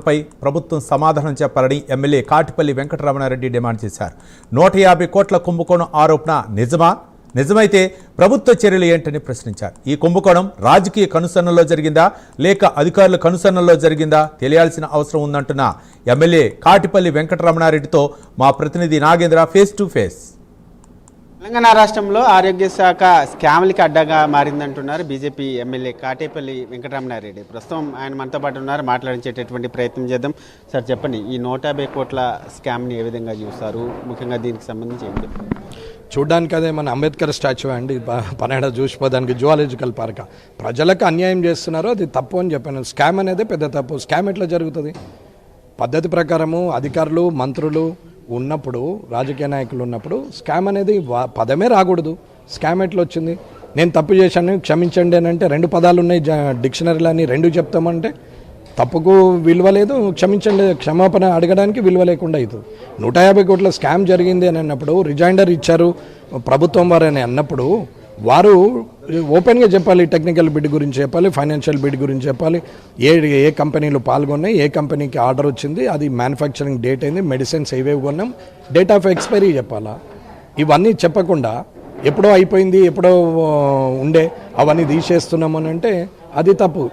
పై ప్రభుత్వం సమాధానం చెప్పాలని ఎమ్మెల్యే కాటిపల్లి వెంకటరమణారెడ్డి డిమాండ్ చేశారు. 150 కోట్ల కుంభకోణం ఆరోపణ నిజమా? నిజమైతే ప్రభుత్వ చర్యలు ఏంటని ప్రశ్నించారు. ఈ కుంభకోణం రాజకీయ కనుసన్నల్లో జరిగిందా లేక అధికారుల కనుసన్నల్లో జరిగిందా తెలియాల్సిన అవసరం ఉందంటున్న ఎమ్మెల్యే కాటిపల్లి వెంకటరమణారెడ్డితో మా ప్రతినిధి Nagendra face to face. Telangana రాష్ట్రంలో ఆరోగ్య శాఖ స్కామ్లకి అడ్డగా మారిందంటున్నారు బీజేపీ ఎమ్మెల్యే కాటేపల్లి వెంకటరమణారెడ్డి. ప్రస్తుతం ఆయన మనతో పాటు ఉన్నారు, మాట్లాడించేటటువంటి ప్రయత్నం చేద్దాం. సార్ చెప్పండి, ఈ 150 కోట్ల స్కామ్ని ఏ విధంగా చూస్తారు? ముఖ్యంగా దీనికి సంబంధించి ఏంటి? చూడ్డానికి అదే మన అంబేద్కర్ స్టాచ్యూ అండి, పనేడ చూసిపోదానికి జువాలజికల్ పార్క్. ప్రజలకు అన్యాయం చేస్తున్నారు, అది తప్పు అని చెప్పాను. స్కామ్ అనేది పెద్ద తప్పు. స్కామ్ ఎట్లా జరుగుతుంది? పద్ధతి ప్రకారము అధికారులు మంత్రులు ఉన్నప్పుడు, రాజకీయ నాయకులు ఉన్నప్పుడు స్కామ్ అనేది పదమే రాకూడదు. స్కామ్ ఎట్లా వచ్చింది? నేను తప్పు చేశాను క్షమించండి అని అంటే 2 పదాలు ఉన్నాయి డిక్షనరీలో, అని 2 చెప్తామంటే తప్పుకు విలువ లేదు, క్షమించండి క్షమాపణ అడగడానికి విలువ లేకుండా అవుతుంది. 150 కోట్ల స్కామ్ జరిగింది అని అన్నప్పుడు, రిజైండర్ ఇచ్చారు ప్రభుత్వం వారు అని అన్నప్పుడు వారు ఓపెన్గా చెప్పాలి. టెక్నికల్ బిడ్ గురించి చెప్పాలి, ఫైనాన్షియల్ బిడ్ గురించి చెప్పాలి, ఏ కంపెనీలు పాల్గొన్నాయి, ఏ కంపెనీకి ఆర్డర్ వచ్చింది, అది మ్యానుఫ్యాక్చరింగ్ డేట్ అయింది, మెడిసిన్స్ ఏవేవి కొన్నాం, డేట్ ఆఫ్ ఎక్స్పైరీ చెప్పాలా. ఇవన్నీ చెప్పకుండా ఎప్పుడో అయిపోయింది, ఎప్పుడో ఉండే అవన్నీ తీసేస్తున్నాం అని అంటే అది తప్పు.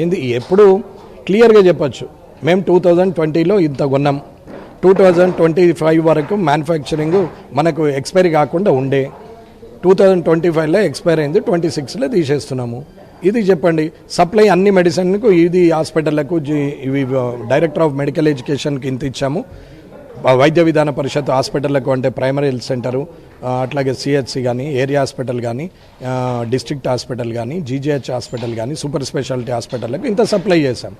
ఏంది ఎప్పుడు క్లియర్గా చెప్పచ్చు. మేము 2020లో ఇంత కొన్నాం, 2025 వరకు మ్యానుఫ్యాక్చరింగ్ మనకు ఎక్స్పైరీ కాకుండా ఉండే, 2025లో ఎక్స్పైర్ అయింది, 26లో తీసేస్తున్నాము. ఇది చెప్పండి. సప్లై అన్ని మెడిసిన్కు ఇది హాస్పిటళ్లకు ఇవి డైరెక్టర్ ఆఫ్ మెడికల్ ఎడ్యుకేషన్కి ఇంత ఇచ్చాము, వైద్య విధాన పరిషత్ హాస్పిటళ్లకు అంటే ప్రైమరీ హెల్త్ సెంటరు, అట్లాగే సిహెచ్సి కానీ, ఏరియా హాస్పిటల్ కానీ, డిస్ట్రిక్ట్ హాస్పిటల్ కానీ, జీజీహెచ్ హాస్పిటల్ కానీ, సూపర్ స్పెషాలిటీ హాస్పిటళ్లకు ఇంత సప్లై చేశాం.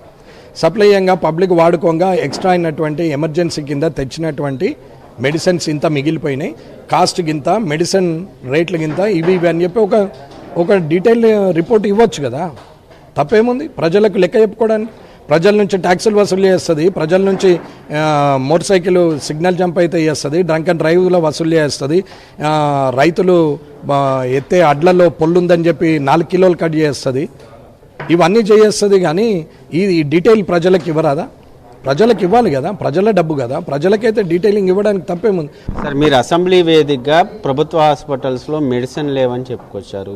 సప్లై అయ్యంగా పబ్లిక్ వాడుకోగా ఎక్స్ట్రా అయినటువంటి ఎమర్జెన్సీ కింద తెచ్చినటువంటి మెడిసిన్స్ ఇంత మిగిలిపోయినాయి, కాస్ట్ గింత, మెడిసిన్ రేట్ల గింత, ఇవి అని చెప్పి ఒక డీటెయిల్ రిపోర్ట్ ఇవ్వచ్చు కదా. తప్పేముంది? ప్రజలకు లెక్క చెప్పుకోవడానికి. ప్రజల నుంచి ట్యాక్సులు వసూలు చేస్తుంది, ప్రజల నుంచి మోటార్ సైకిల్ సిగ్నల్ జంప్ అయితే చేస్తుంది, డ్రంక్ అండ్ డ్రైవ్లో వసూలు చేస్తుంది, రైతులు ఎత్తే అడ్లలో పొల్లుందని చెప్పి 4 కిలోలు కట్ చేస్తుంది, ఇవన్నీ చేస్తుంది. కానీ ఈ డీటెయిల్ ప్రజలకు ఇవ్వరాదా? ప్రజలకు ఇవ్వాలి కదా, ప్రజల డబ్బు కదా, ప్రజలకైతే డీటెయిలింగ్ ఇవ్వడానికి తప్పేముంది? సార్, మీరు అసెంబ్లీ వేదికగా ప్రభుత్వ హాస్పిటల్స్లో మెడిసిన్ లేవని చెప్పుకొచ్చారు.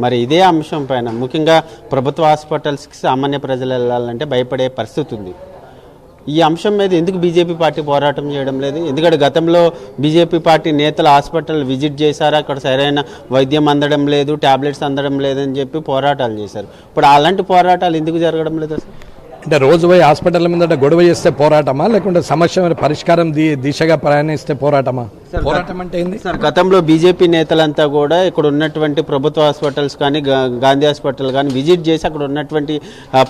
మరి ఇదే అంశం పైన ముఖ్యంగా ప్రభుత్వ హాస్పిటల్స్కి సామాన్య ప్రజలు వెళ్ళాలంటే భయపడే పరిస్థితి ఉంది. ఈ అంశం మీద ఎందుకు బీజేపీ పార్టీ పోరాటం చేయడం లేదు? ఎందుకంటే గతంలో బీజేపీ పార్టీ నేతలు హాస్పిటల్ విజిట్ చేశారు, అక్కడ సరైన వైద్యం అందడం లేదు, ట్యాబ్లెట్స్ అందడం లేదని చెప్పి పోరాటాలు చేశారు. ఇప్పుడు అలాంటి పోరాటాలు ఎందుకు జరగడం లేదు? అంటే రోజుపోయి హాస్పిటల్ మీద గొడవ చేస్తే పోరాటమా, లేకుంటే సమస్య పరిష్కారం దిశగా ప్రయాణిస్తే పోరాటమా? పోరాటం అంటే ఏంది సార్? గతంలో బీజేపీ నేతలంతా కూడా ఇక్కడ ఉన్నటువంటి ప్రభుత్వ హాస్పిటల్స్ కానీ, గాంధీ హాస్పిటల్ కానీ విజిట్ చేసి అక్కడ ఉన్నటువంటి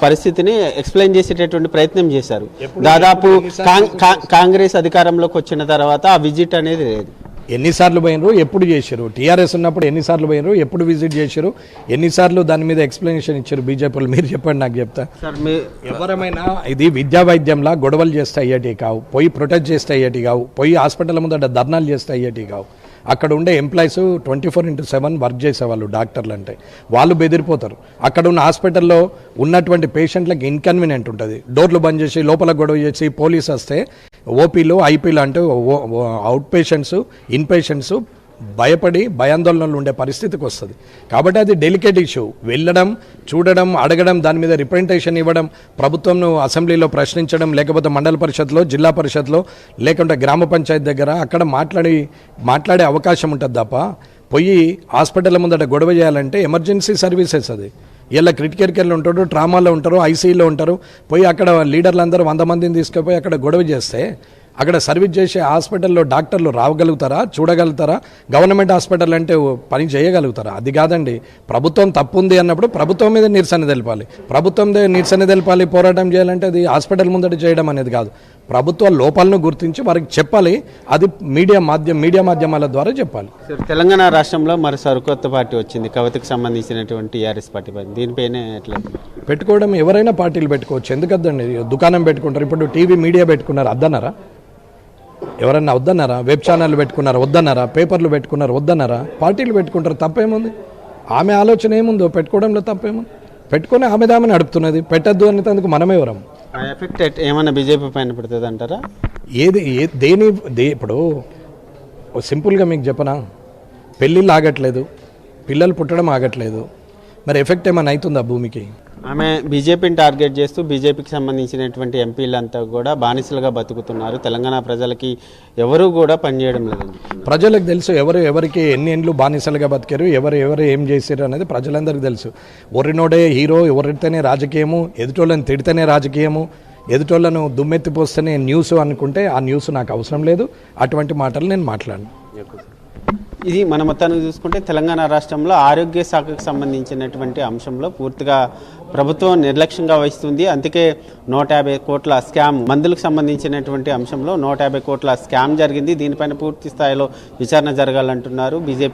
పరిస్థితిని ఎక్స్ప్లెయిన్ చేసేటటువంటి ప్రయత్నం చేశారు. దాదాపు కాంగ్రెస్ అధికారంలోకి వచ్చిన తర్వాత ఆ విజిట్ అనేది లేదు. ఎన్నిసార్లు పోయినరు, ఎప్పుడు చేశారు? టీఆర్ఎస్ ఉన్నప్పుడు ఎన్నిసార్లు పోయినరు, ఎప్పుడు విజిట్ చేశారు, ఎన్నిసార్లు దాని మీద ఎక్స్ప్లెనేషన్ ఇచ్చారు బీజేపీలు? మీరు చెప్పండి, నాకు చెప్తా. ఎవరమైనా ఇది విద్యా వైద్యంలా గొడవలు చేస్తే అయ్యేటి కావు, పోయి ప్రొటెక్ట్ చేస్తే అయ్యేటి కావు, పోయి హాస్పిటల్ ముందట ధర్నాలు చేస్తే అయ్యేటి కావు. అక్కడ ఉండే ఎంప్లాయీస్ 24/7 వర్క్ చేసేవాళ్ళు, డాక్టర్లు అంటే వాళ్ళు బెదిరిపోతారు. అక్కడ ఉన్న హాస్పిటల్లో ఉన్నటువంటి పేషెంట్లకు ఇన్కన్వీనియంట్ ఉంటుంది. డోర్లు బంద్ చేసి లోపల గొడవ చేసి పోలీసు వస్తే ఓపీలు ఐపీలు అంటే అవుట్ పేషెంట్స్ ఇన్ పేషెంట్స్ భయపడి భయాందోళనలు ఉండే పరిస్థితికి వస్తుంది. కాబట్టి అది డెలికేట్ ఇష్యూ. వెళ్ళడం, చూడడం, అడగడం, దాని మీద రిప్రజెంటేషన్ ఇవ్వడం, ప్రభుత్వంను అసెంబ్లీలో ప్రశ్నించడం, లేకపోతే మండల పరిషత్లో, జిల్లా పరిషత్లో, లేకుంటే గ్రామ పంచాయతీ దగ్గర అక్కడ మాట్లాడే అవకాశం ఉంటుంది తప్ప పోయి హాస్పిటల్ ముందట గొడవ చేయాలంటే ఎమర్జెన్సీ సర్వీసెస్ అది. ఇలా క్రిటికల్ కేర్లో ఉంటారు, ట్రామాలో ఉంటారు, ఐసీయూలో ఉంటారు. పోయి అక్కడ లీడర్లు అందరూ 100 మందిని తీసుకుపోయి అక్కడ గొడవ చేస్తే అక్కడ సర్వీస్ చేసే హాస్పిటల్లో డాక్టర్లు రాగలుగుతారా, చూడగలుగుతారా? గవర్నమెంట్ హాస్పిటల్ అంటే పని చేయగలుగుతారా? అది కాదండి. ప్రభుత్వం తప్పు ఉంది అన్నప్పుడు ప్రభుత్వం మీద నిరసన తెలపాలి. ప్రభుత్వం నిరసన తెలపాలి, పోరాటం చేయాలంటే అది హాస్పిటల్ ముందట చేయడం అనేది కాదు. ప్రభుత్వ లోపాలను గుర్తించి వారికి చెప్పాలి. అది మీడియా మాధ్యమాల ద్వారా చెప్పాలి. తెలంగాణ రాష్ట్రంలో మరి సరికొత్త పార్టీ వచ్చింది, కవితకు సంబంధించినటువంటి టీఆర్ఎస్ పార్టీ. దీనిపైన ఎట్లా పెట్టుకోవడం? ఎవరైనా పార్టీలు పెట్టుకోవచ్చు, ఎందుకద్దండి? దుకాణం పెట్టుకుంటారు, ఇప్పుడు టీవీ మీడియా పెట్టుకున్నారు, అద్దన్నారా? ఎవరన్నా వద్దన్నారా? వెబ్ ఛానల్ పెట్టుకున్నారు, వద్దన్నారా? పేపర్లు పెట్టుకున్నారు, వద్దన్నారా? పార్టీలు పెట్టుకుంటారు, తప్పేముంది? ఆమె ఆలోచన ఏముందో పెట్టుకోవడంలో తప్పేముంది? పెట్టుకుని ఆమె దామని నడుపుతున్నది. పెట్టద్దు అనేందుకు మనమెవరం? ఆ ఎఫెక్ట్ ఏమైనా బీజేపీ పైన పడుతుంది అంటారా? ఇప్పుడు సింపుల్గా మీకు చెప్పనా, పెళ్ళిళ్ళు ఆగట్లేదు, పిల్లలు పుట్టడం ఆగట్లేదు, మరి ఎఫెక్ట్ ఏమైనా అవుతుందా భూమికి? ఆమె బీజేపీని టార్గెట్ చేస్తూ బీజేపీకి సంబంధించినటువంటి ఎంపీలంతా కూడా బానిసలుగా బతుకుతున్నారు, తెలంగాణ ప్రజలకి ఎవరు కూడా పనిచేయడం లేదని. ప్రజలకు తెలుసు ఎవరికి ఎన్ని ఏండ్లు బానిసలుగా బతికారు, ఎవరు ఏం చేశారు అనేది ప్రజలందరికీ తెలుసు. ఒరినోడే హీరో, ఎవరితేనే రాజకీయము, ఎదుటోళ్ళని తిడితేనే రాజకీయము, ఎదుటోళ్ళను దుమ్మెత్తిపోస్తేనే న్యూస్ అనుకుంటే ఆ న్యూస్ నాకు అవసరం లేదు. అటువంటి మాటలు నేను మాట్లాడను. ఇది మన మొత్తానికి చూసుకుంటే తెలంగాణ రాష్ట్రంలో ఆరోగ్య శాఖకు సంబంధించినటువంటి అంశంలో పూర్తిగా ప్రభుత్వం నిర్లక్ష్యంగా వహిస్తుంది. అందుకే 150 కోట్ల స్కామ్, మందులకు సంబంధించినటువంటి అంశంలో 150 కోట్ల స్కామ్ జరిగింది. దీనిపైన పూర్తి స్థాయిలో విచారణ జరగాలంటున్నారు బీజేపీ